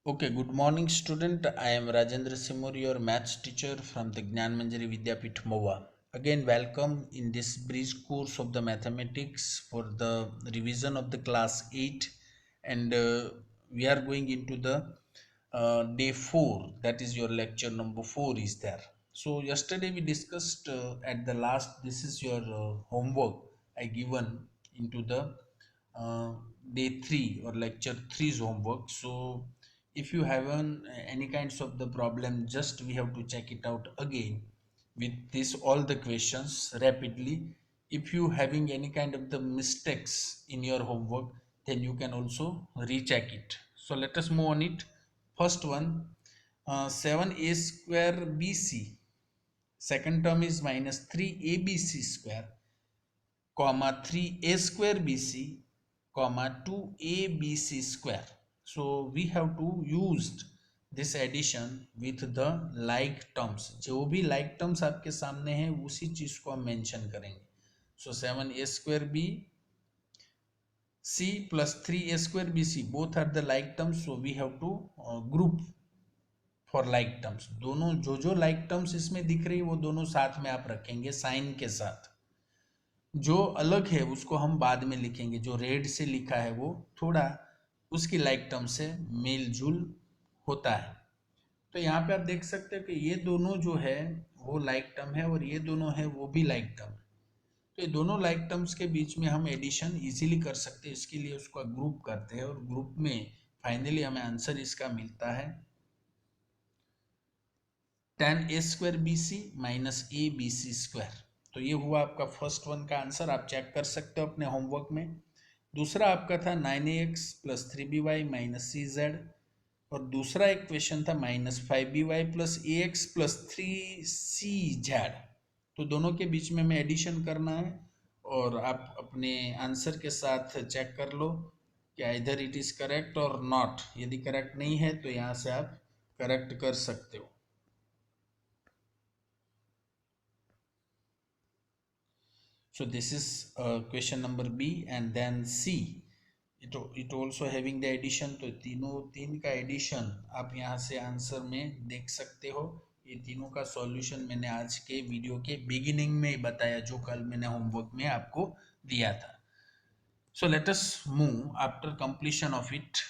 Okay, good morning, student. I am Rajendra Simur, your maths teacher from the Gnan Manjari Vidyapith MOVA. Again, welcome in this brief course of the mathematics for the revision of the class 8, and we are going into the day 4. That is your lecture number 4 is there. So yesterday we discussed at the last. This is your homework I given into the uh, day 3 or lecture 3's homework. So if you haven't any kinds of the problem, just we have to check it out again with this all the questions rapidly. If you having any kind of the mistakes in your homework, then you can also recheck it. So let us move on it. First one, 7a square bc, second term is minus 3abc square, comma 3a square bc, comma 2abc square. So we have to use this addition with the like terms. जो भी like terms आपके सामने हैं उसी चीज को हम mention करेंगे. So 7a square b c plus 3a square bc both are the like terms, so we have to group for like terms. दोनों जो like terms इसमें दिख रही है वो दोनों साथ में आप रखेंगे साइन के साथ. जो अलग है उसको हम बाद में लिखेंगे. जो रेड से लिखा है वो थोड़ा उसकी लाइक टर्म से मेल जुल होता है. तो यहाँ पे आप देख सकते हो कि ये दोनों जो है वो लाइक टर्म है और ये दोनों है वो भी लाइक टर्म है. तो ये दोनों लाइक टर्म्स के बीच में हम एडिशन इजीली कर सकते हैं. इसके लिए उसको ग्रुप करते हैं और ग्रुप में फाइनली हमें आंसर इसका मिलता है tan a square B C minus A B C square. तो ये हुआ आपका फर्स्ट वन का आंसर. आप चेक कर सकते हो अपने होमवर्क में. दूसरा आपका था 9ax प्लस 3by माइनस सी जेड, और दूसरा एक क्वेश्चन था minus 5by plus a x plus 3c Z. तो दोनों के बीच में हमें एडिशन करना है और आप अपने आंसर के साथ चेक कर लो कि इधर इट इज़ करेक्ट और नॉट. यदि करेक्ट नहीं है तो यहाँ से आप करेक्ट कर सकते हो. So this is question number B, and then C. It also having the addition. तो तीनों तीन का एडिशन आप यहाँ से आंसर में देख सकते हो. ये तीनों का सॉल्यूशन मैंने आज के वीडियो के बिगिनिंग में ही बताया जो कल मैंने होमवर्क में आपको दिया था. So let us move after completion of it.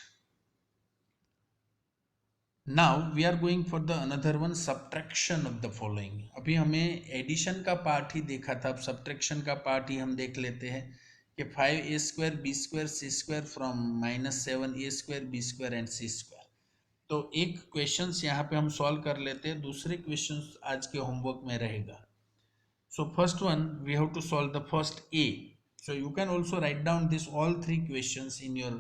Now we are going for the another one, subtraction of the following. अभी हमें एडिशन का पार्ट ही देखा था, अब सब्ट्रैक्शन का पार्ट ही हम देख लेते हैं कि 5a square B square C square from minus 7a square B square and C square. तो एक क्वेश्चंस यहाँ पे हम सॉल्व कर लेते हैं. दूसरे क्वेश्चंस आज के होमवर्क में रहेगा. So first one we have to solve the first A. So you can also write down this all three questions in your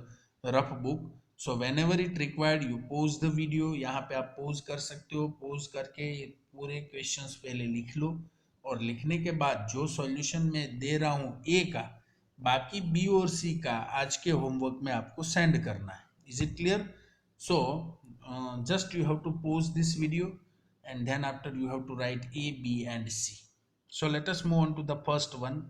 rough book. So whenever it required you pause the video. यहाँ पे आप pause कर सकते हो. pause करके पूरे questions पहले लिख लो और लिखने के बाद जो solution मैं दे रहा हूँ A का, बाकी B और C का आज के homework में आपको send करना है. Is it clear? So just you have to pause this video and then after you have to write A, B and C. So let us move on to the first one.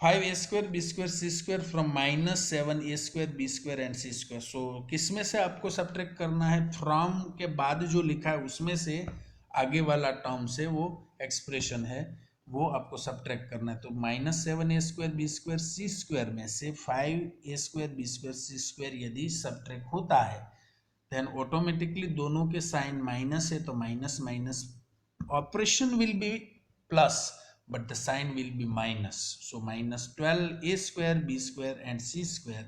5a square b square c square from minus 7a square b square and c square. So किसमें से आपको subtract करना है? From के बाद जो लिखा है उसमें से आगे वाला टर्म से वो एक्सप्रेशन है वो आपको सब्ट्रैक्ट करना है. तो minus 7a square B square C square में से 5a square B square C square यदि सब्ट्रैक्ट होता है देन ऑटोमेटिकली दोनों के साइन माइनस है तो minus minus operation will be plus but the sign will be minus. So minus 12a square b square and c square,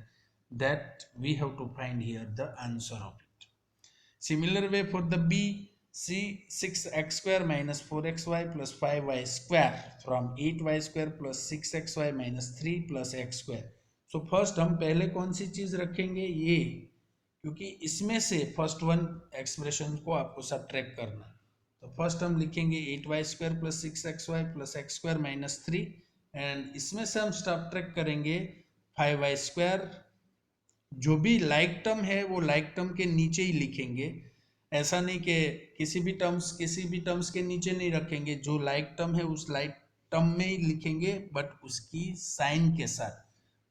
that we have to find here the answer of it. Similar way for the B, C 6x square minus 4xy plus 5y square from 8y square plus 6xy minus 3 plus x square. So first हम पहले कौन सी चीज रखेंगे? ये, क्योंकि इसमें से first one expression को आपको सब्ट्रैक्ट करना है. तो फर्स्ट हम लिखेंगे 8y square plus 6xy plus x square minus 3, and इसमें से हम सब्ट्रैक्ट करेंगे 5y स्क्वायर. जो भी लाइक टर्म है वो लाइक टर्म के नीचे ही लिखेंगे. ऐसा नहीं कि किसी भी टर्म्स के नीचे नहीं रखेंगे. जो लाइक टर्म है उस लाइक टर्म में ही लिखेंगे बट उसकी साइन के साथ.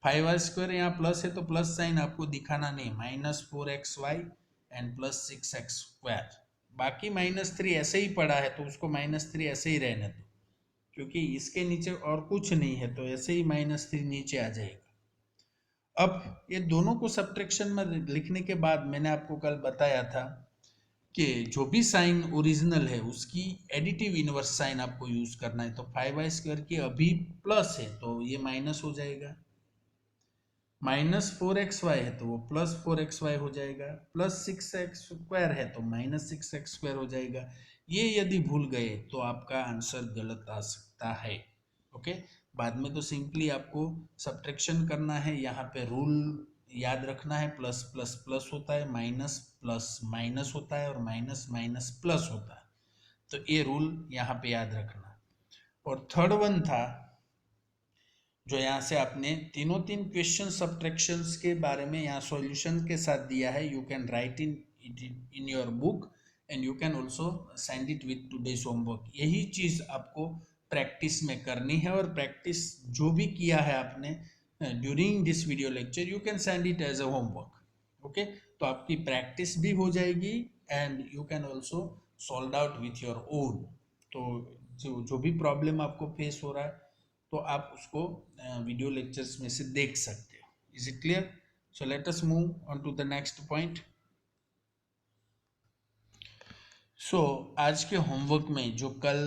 5y² यहाँ प्लस है तो प्लस साइन आपको दिखाना नहीं, -4xy एंड +6x²। बाकी -3 ऐसे ही पड़ा है तो उसको -3 ऐसे ही रहने दो, क्योंकि इसके नीचे और कुछ नहीं है तो ऐसे ही -3 नीचे आ जाएगा। अब ये दोनों को सब्ट्रैक्शन में लिखने के बाद मैंने आपको कल बताया था कि जो भी साइन ओरिजिनल है उसकी एडिटिव इनवर्स साइन आपको यूज करना है। तो 5y² की अभी प्लस है तो ये माइनस हो जाएगा, -4xy है तो वो +4xy हो जाएगा, +6x² है तो -6x² हो जाएगा। ये यदि भूल गए तो आपका आंसर गलत आ सकता है। ओके, बाद में तो सिंपली आपको सब्ट्रैक्शन करना है, यहाँ पे रूल याद रखना है, प्लस प्लस प्लस होता है, माइनस प्लस माइनस होता है और माइनस माइनस प्लस होता है, तो ये रूल यहाँ पे याद रखना। और थर्ड वन था जो यहाँ से आपने तीनों तीन क्वेश्चन सब्ट्रैक्शंस के बारे में यहाँ सॉल्यूशन के साथ दिया है। You can write in your book and you can also send it with today's homework. यही चीज आपको प्रैक्टिस में करनी है, और प्रैक्टिस जो भी किया है आपने during this video lecture you can send it as a homework. Okay, तो आपकी प्रैक्टिस भी हो जाएगी and you can also solve out with your own. तो जो भी प्रॉब्लम आपको फेस हो रहा है तो आप उसको वीडियो लेक्चर्स में से देख सकते हो। Is it clear? So let us move on to the next point. So आज के होमवर्क में जो कल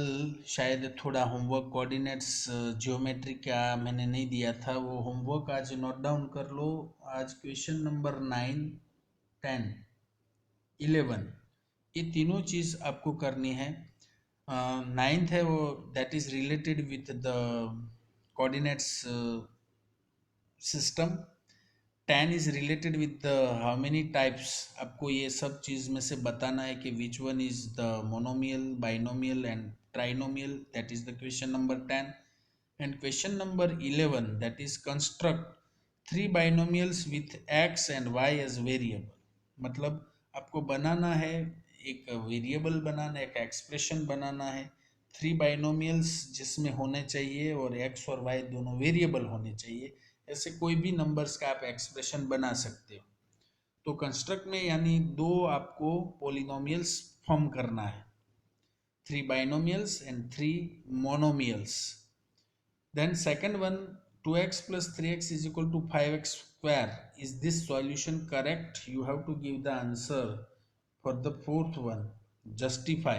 शायद थोड़ा होमवर्क कोऑर्डिनेट्स जियोमेट्री का मैंने नहीं दिया था, वो होमवर्क आज नोट डाउन कर लो। आज क्वेश्चन नंबर 9, 10, 11 ये तीनों चीज आपको करनी है। नाइन्थ है वो that is related with the coordinates system. 10 is related with how many types, आपको ये सब चीज में से बताना है कि which one is the monomial, binomial and trinomial. That is the question number 10। And question number 11 that is construct 3 binomials with x and y as variable. मतलब आपको बनाना है एक वेरिएबल बनाना है, एक एक्सप्रेशन बनाना है, 3 बाइनोमियल्स जिसमें होने चाहिए और x और y दोनों वेरिएबल होने चाहिए। ऐसे कोई भी नंबर्स का आप एक्सप्रेशन बना सकते हो। तो कंस्ट्रक्ट में यानी दो आपको पोलिनोमियल्स फॉर्म करना है, 3 binomials and 3 monomials. Then second one, 2x plus 3x is equal to 5x square. Is this solution correct? You have to give the answer for the fourth one. Justify.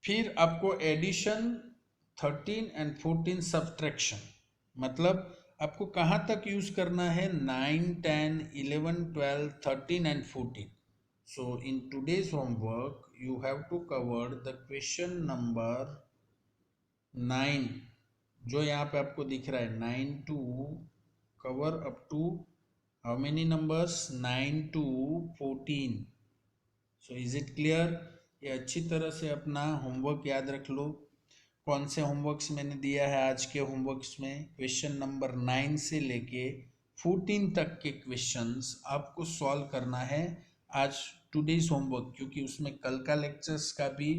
फिर आपको addition 13 and 14 subtraction, मतलब आपको कहाँ तक use करना है, 9, 10, 11, 12, 13 and 14। So in today's homework you have to cover the question number 9 जो यहाँ पे आपको दिख रहा है, 9 to cover up to how many numbers, 9 to 14। So is it clear? ये अच्छी तरह से अपना होमवर्क याद रख लो। कौन से होमवर्क्स मैंने दिया है आज के होमवर्क्स में, क्वेश्चन नंबर 9 से लेके 14 तक के क्वेश्चंस आपको सॉल्व करना है आज टुडेज होमवर्क, क्योंकि उसमें कल का लेक्चर्स का भी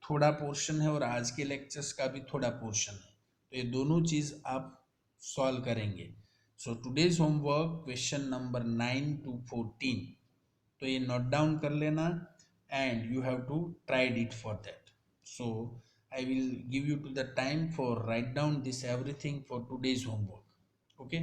थोड़ा पोर्शन है और आज के लेक्चर्स का भी थोड़ा पोर्शन है, तो ये दोनों चीज आप सॉल्व करेंगे। So today's homework question number 9 to 14, तो ये नोट डाउन कर लेना and you have to tried it for that. So I will give you to the time for write down this everything for today's homework. Okay,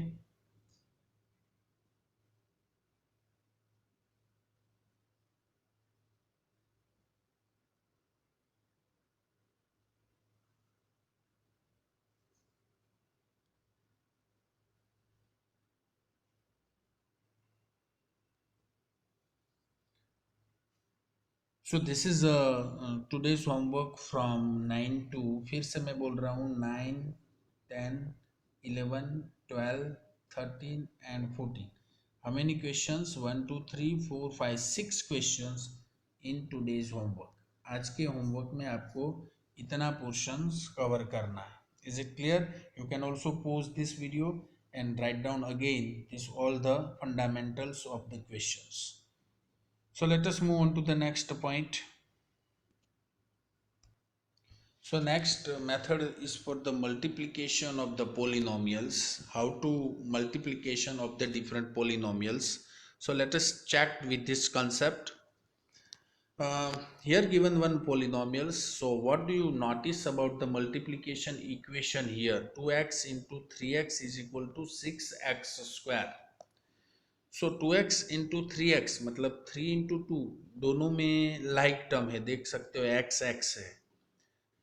so this is today's homework from 9 to, फिर से मैं बोल रहा हूँ, 9, 10, 11, 12, 13 and 14। How many questions, 1 2 3 4 5 6 questions in today's homework. आज के homework में आपको इतना पोर्शंस कवर करना है। Is it clear? You can also pose this video and write down again this all the fundamentals of the questions. So let us move on to the next point. So next method is for the multiplication of the polynomials. How to multiplication of the different polynomials. So let us check with this concept. Here given one polynomials. So what do you notice about the multiplication equation here? 2x into 3x is equal to 6x square. So 2x into 3x मतलब 3 into 2 दोनों में like term है, देख सकते हो x x है।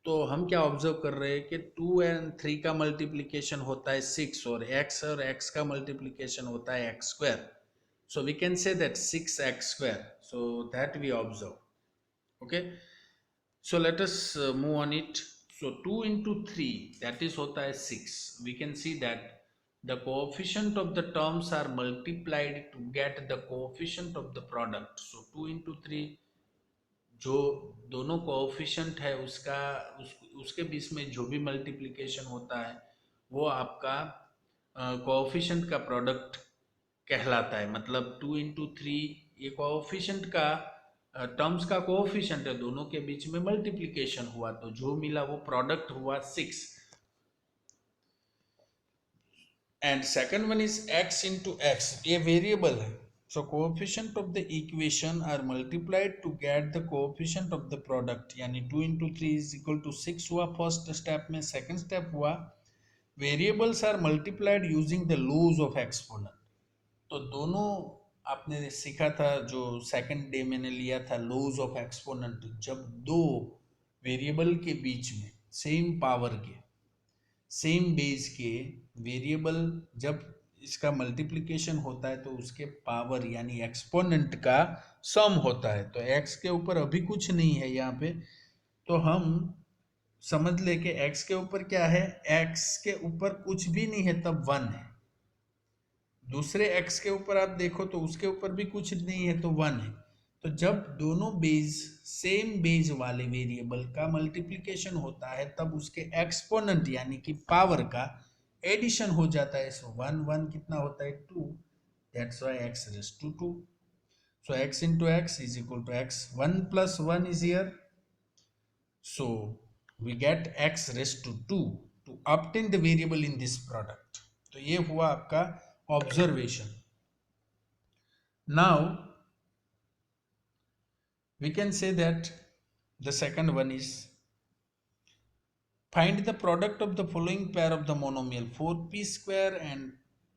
तो हम क्या ऑब्जर्व कर रहे हैं कि 2 एंड 3 का मल्टीप्लिकेशन होता है 6 और x का मल्टीप्लिकेशन होता है x square. So we can say that 6x square. So that we observe. Okay. So let us move on it. So 2 into 3 that is hota hai 6. We can see that the coefficient of the terms are multiplied to get the coefficient of the product. So 2 into 3 जो दोनों coefficient है उसके बीच में जो भी multiplication होता है वो आपका कोएफिशिएंट का प्रोडक्ट कहलाता है. मतलब 2 इंटू 3 ये कोएफिशिएंट का टर्म्स का कोएफिशिएंट है, दोनों के बीच में मल्टीप्लिकेशन हुआ तो जो मिला वो प्रोडक्ट हुआ 6. And second one is x into x, ये वेरिएबल है. So coefficient of the equation are multiplied to get the coefficient of the product. यानी 2 into 3 is equal to 6 हुआ फर्स्ट स्टेप में. सेकंड स्टेप हुआ variables are multiplied using the laws of exponent. तो दोनों आपने सीखा था जो सेकंड डे मैंने लिया था लॉज ऑफ एक्सपोनेंट. जब दो वेरिएबल के बीच में सेम पावर के सेम बेस के वेरिएबल जब इसका मल्टीप्लिकेशन होता है तो उसके पावर यानी एक्सपोनेंट का सम होता है. तो x के ऊपर अभी कुछ नहीं है यहाँ पे, तो हम समझ ले कि x के ऊपर क्या है, x के ऊपर कुछ भी नहीं है तब 1 है. दूसरे x के ऊपर आप देखो तो उसके ऊपर भी कुछ नहीं है तो 1 है. तो जब दोनों बेस सेम बेस वाले वेरिएबल का मल्टीप्लिकेशन होता है तब उसके एक्सपोनेंट यानी कि पावर का एडिशन हो जाता है. सो 1 1 कितना होता है 2. That's why x raise to 2. So x into x is equal to x. 1 plus 1 is here. So we get x raised to 2 to obtain the variable in this product. तो ये हुआ आपका observation. Now we can say that the second one is find the product of the following pair of the monomial 4p square and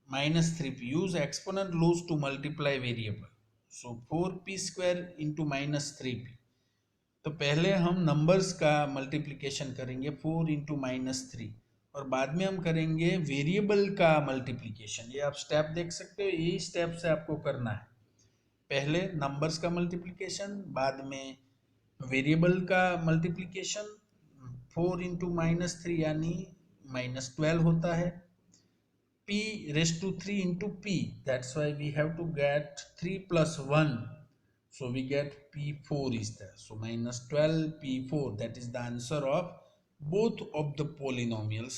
minus 3p. Use exponent laws to multiply variable. So 4p square into minus 3p. तो पहले हम numbers का multiplication करेंगे 4 into minus 3 और बाद में हम करेंगे वेरिएबल का मल्टीप्लिकेशन. ये आप स्टेप देख सकते हो, यही स्टेप से आपको करना है. पहले नंबर्स का मल्टीप्लिकेशन, बाद में वेरिएबल का मल्टीप्लिकेशन. 4 इंटू माइनस 3 यानी -12 होता है. p raised to 3 into p, that's why we have to get 3 plus 1, so we get p4 is there. So -12 p4, that is the answer of both of the polynomials,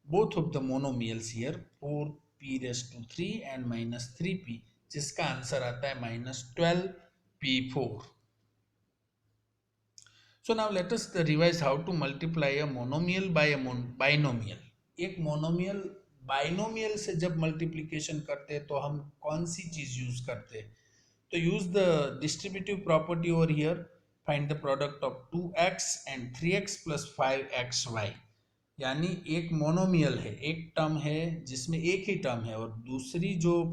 both of the monomials here, 4p raised to 3 and -3p, जिसका answer आता है -12 p4. So now let us revise how to multiply a monomial by a binomial. एक monomial binomial से जब multiplication करते हैं तो हम कौन सी चीज यूज करते हैं? तो use the distributive property over here. Find the product of 2x and 3x plus 5xy. यानी एक मोनोमियल है, एक टर्म है जिसमें एक ही टर्म है और दूसरी जो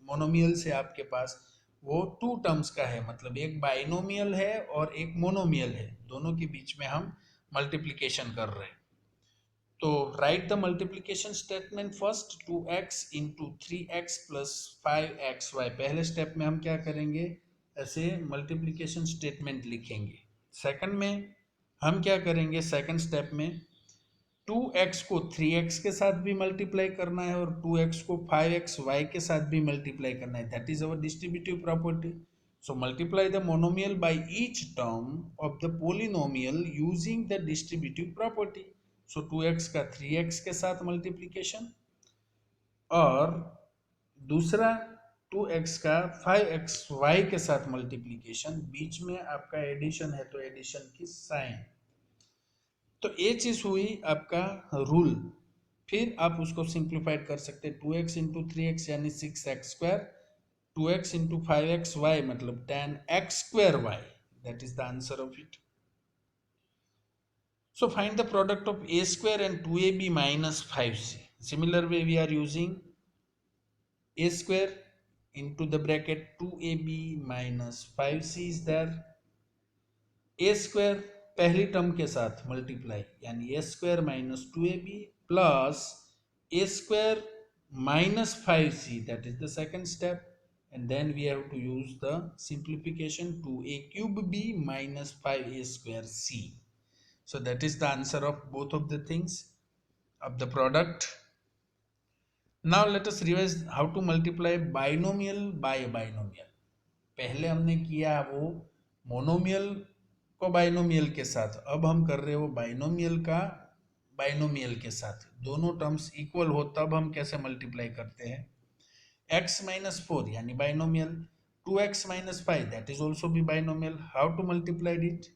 मोनोमियल से आपके पास वो 2 टर्म्स का है. मतलब एक बाइनोमियल है और एक मोनोमियल है, दोनों के बीच में हम मल्टीप्लिकेशन कर रहे हैं. तो right the multiplication statement first. 2x into 3x plus 5xy. पहले स्टेप में हम क्या करेंगे, ऐसे मल्टीप्लिकेशन स्टेटमेंट लिखेंगे. सेकंड में हम क्या करेंगे, सेकंड स्टेप में 2x को 3x के साथ भी मल्टीप्लाई करना है और 2x को 5xy के साथ भी मल्टीप्लाई करना है. That is our distributive property. So multiply the monomial by each term of the polynomial using the distributive property. So 2x का 3x के साथ मल्टीप्लिकेशन और दूसरा 2x का 5xy के साथ मल्टीप्लिकेशन. बीच में आपका एडिशन है तो एडिशन की साइन. तो ये चीज हुई आपका रूल। फिर आप उसको सिंप्लीफाइड कर सकते हैं, 2x इंटू 3x यानी 6x² 2x इंटू 5xy मतलब 10x² that is the answer of it. So find the product of a square and 2ab minus 5c. Similar way we are using a square into the bracket 2ab minus 5c is there. a square पहली term के साथ multiply यानी a square minus 2ab plus a square minus 5c, that is the second step, and then we have to use the simplification to a cube b minus 5a square c. So that is the answer of both of the things of the product. Now let us revise how to multiply binomial by binomial. पहले हमने किया वो monomial को binomial के साथ, अब हम कर रहे हो बाइनोमियल का बाइनोमियल के साथ। दोनों टर्म्स इक्वल हो तब हम कैसे मल्टीप्लाई करते हैं। x minus 4 यानी binomial, 2x minus 5 that is also be binomial. How to multiply it?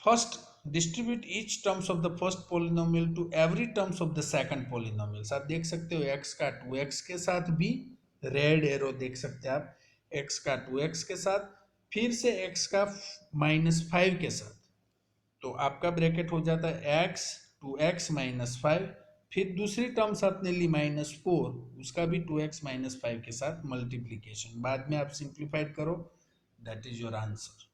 First distribute each terms of the first polynomial to every terms of the second polynomial. आप देख सकते हो x का 2x के साथ भी red arrow देख सकते हैं आप, x का 2x के साथ, फिर से x का -5 के साथ, तो आपका ब्रैकेट हो जाता है x 2x -5, फिर दूसरी टर्म्स आपने ली -4, उसका भी 2x -5 के साथ मल्टीप्लीकेशन, बाद में आप सिंप्लीफाइड करो, दैट इज योर आंसर।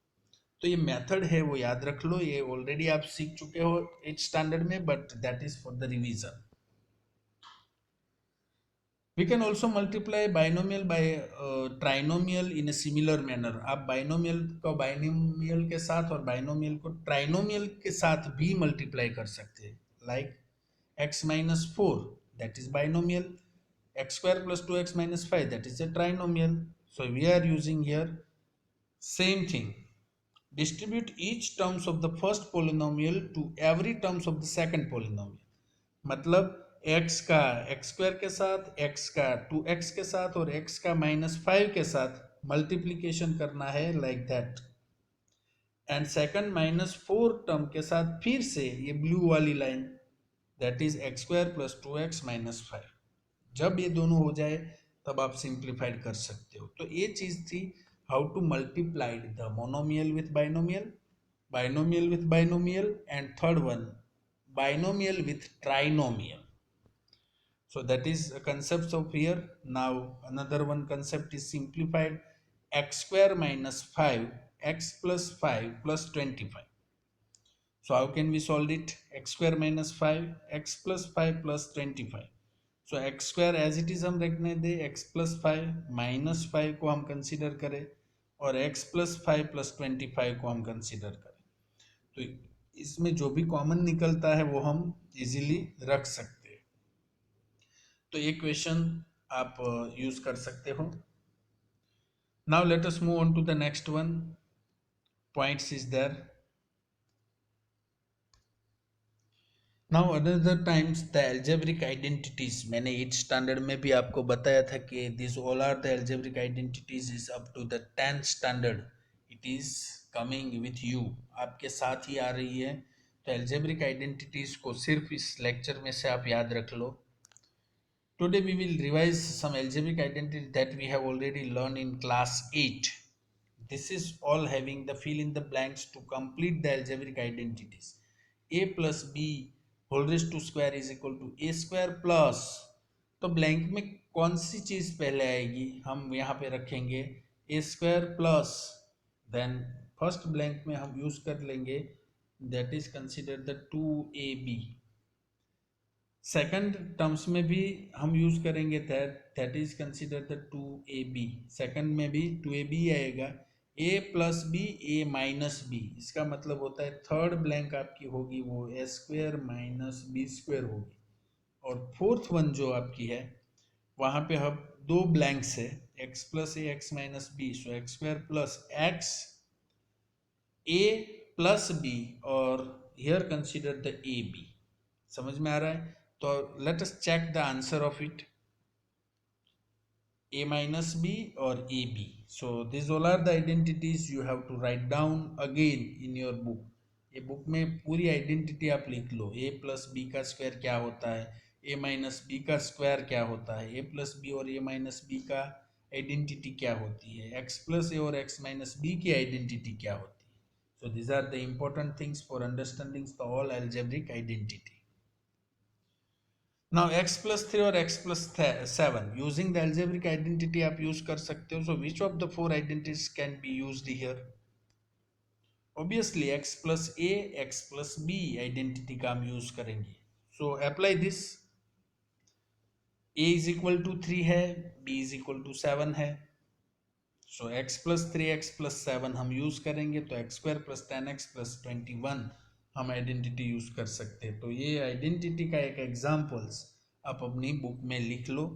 तो ये मेथड है वो याद रख लो, ये ऑलरेडी आप सीख चुके हो 8th स्टैंडर्ड में, but that is for the revision. We can also multiply binomial by trinomial in a similar manner. आप बाइनोमियल को बाइनोमियल के साथ और बाइनोमियल को ट्राइनोमियल के साथ भी मल्टीप्लाई कर सकते हैं, like x minus 4 that is binomial, x square plus 2x minus 5 that is a trinomial. So we are using here same thing. Distribute each terms of the first polynomial to every terms of the second polynomial. मतलब x का x square के साथ, x का 2x के साथ और x का -5 के साथ मल्टीप्लीकेशन करना है, like that. And second -4 term के साथ फिर से ये ब्लू वाली line, that is x square plus 2x -5। जब ये दोनों हो जाए तब आप सिंप्लीफाइड कर सकते हो। तो ये चीज थी how to multiply the monomial with binomial, binomial with binomial, and third one binomial with trinomial. So that is a concept of here. Now another one concept is simplified x square minus 5 x plus 5 plus 25. So how can we solve it? X square minus 5 x plus 5 plus 25. So x square as it is हम रखने दे, x plus 5 minus 5 को हम consider करें और x plus 5 plus 25 को हम consider करें, तो इसमें जो भी कॉमन निकलता है वो हम इजीली रख सकते हैं। तो ये क्वेश्चन आप यूज कर सकते हो। Now let us move on to the next one. Points is there. Now another times the algebraic identities, मैंने 8th स्टैंडर्ड में भी आपको बताया था कि this all are the algebraic identities is up to the 10th standard, it is coming with you, आपके साथ ही आ रही है। तो एल्जेब्रिक आइडेंटिटीज को सिर्फ इस लेक्चर में से आप याद रख लो। Today we will revise some algebraic identity that we have already learn in class 8. This is all having the fill in the blanks to complete the algebraic identities. A plus b whole raised to square is equal to a square plus, तो blank में कौन सी चीज पहले आएगी, हम यहाँ पे रखेंगे a square plus, then first blank में हम यूज कर लेंगे that is consider the 2ab। Second terms में भी हम यूज करेंगे that is consider the 2ab, second में भी 2ab आएगा, a plus B a minus B, इसका मतलब होता है थर्ड ब्लैंक आपकी होगी वो a square minus B square होगी, और फोर्थ वन जो आपकी है वहां पे हम दो ब्लैंक्स है x plus a x minus b, so x square plus x a plus b, और here consider the a b. समझ में आ रहा है? तो let us check the answer of it, a minus b or ab. So these all are the identities you have to write down again in your book. ये book में पूरी identity आप लिख लो, ए प्लस बी का square क्या होता है, ए minus B का स्क्वायर क्या होता है, ए प्लस बी और ए माइनस बी का आइडेंटिटी क्या होती है, एक्स प्लस ए और एक्स माइनस बी की आइडेंटिटी क्या होती है. So these are the important things for understanding the all algebraic identity. Now x plus 3 और x plus 7 using the algebraic identity आप use कर सकते हो. So which of the four identities can be used here? Obviously x plus a, x plus b identity का हम use करेंगे. So apply this. a is equal to 3 है, b is equal to 7 है. सो x plus 3x plus 7 हम use करेंगे तो x square plus 10x plus 21 हम identity use कर सकते हैं. तो ये आइडेंटिटी का एक एग्जांपल्स आप अपनी बुक में लिख लो.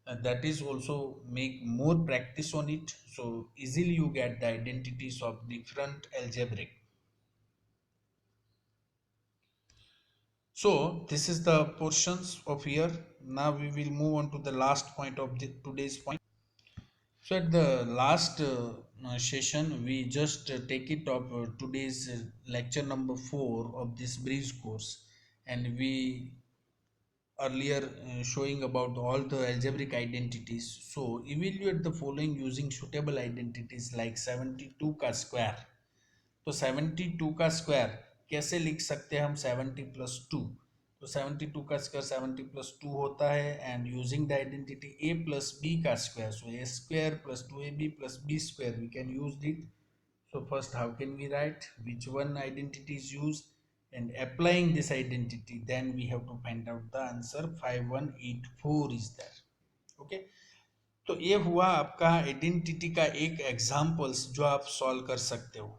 That is also make more practice on it, so easily you get the identities of different algebraic. So this is the portions of here. Now we will move on to the last point of today's point. So at the last session, we just take it up today's lecture number 4 of this breeze course, and we earlier showing about all the algebraic identities. So evaluate the following using suitable identities like 72 का square. तो 72 का square कैसे लिख सकते हैं हम? 70 plus 2. तो 72 का स्क्वायर 70 प्लस 2 होता है, and using the identity a plus b का square, so a square plus 2ab plus b square we can use it. So first, how can we write which one identity is used, and applying this identity, then we have to find out the answer. 5184 is there. Okay. तो ये हुआ आपका identity का एक examples जो आप solve कर सकते हो.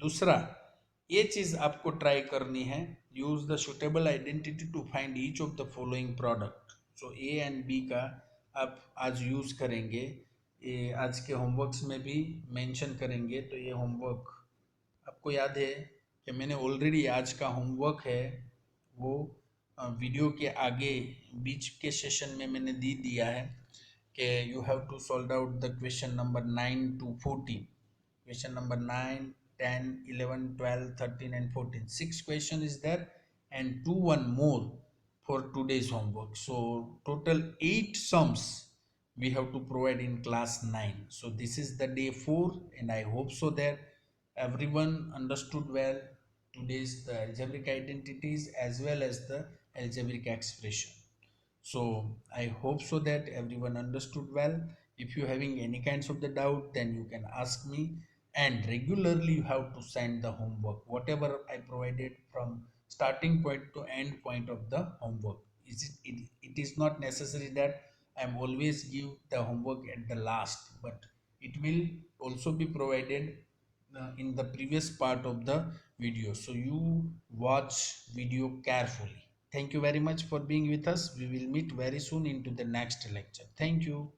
दूसरा, ये चीज आपको ट्राई करनी है, use the suitable identity to find each of the following product. So A and B का आप आज यूज करेंगे, ये आज के होमवर्क्स में भी मेंशन करेंगे. तो ये होमवर्क आपको याद है कि मैंने ऑलरेडी आज का होमवर्क है वो वीडियो के आगे बीच के सेशन में मैंने दे दिया है कि you have to solve out the question number 9 to 14. Question number 9, 10, 11, 12, 13 and 14. 6 question is there and 1 more for today's homework. So total 8 sums we have to provide in class 9. So this is the day 4, and I hope so that everyone understood well today's the algebraic identities as well as the algebraic expression. So I hope so that everyone understood well. If you having any kinds of the doubt, then you can ask me, and regularly you have to send the homework whatever I provided from starting point to end point of the homework. It is not necessary that I am always give the homework at the last, but it will also be provided in the previous part of the video, so you watch video carefully. Thank you very much for being with us. We will meet very soon into the next lecture. Thank you.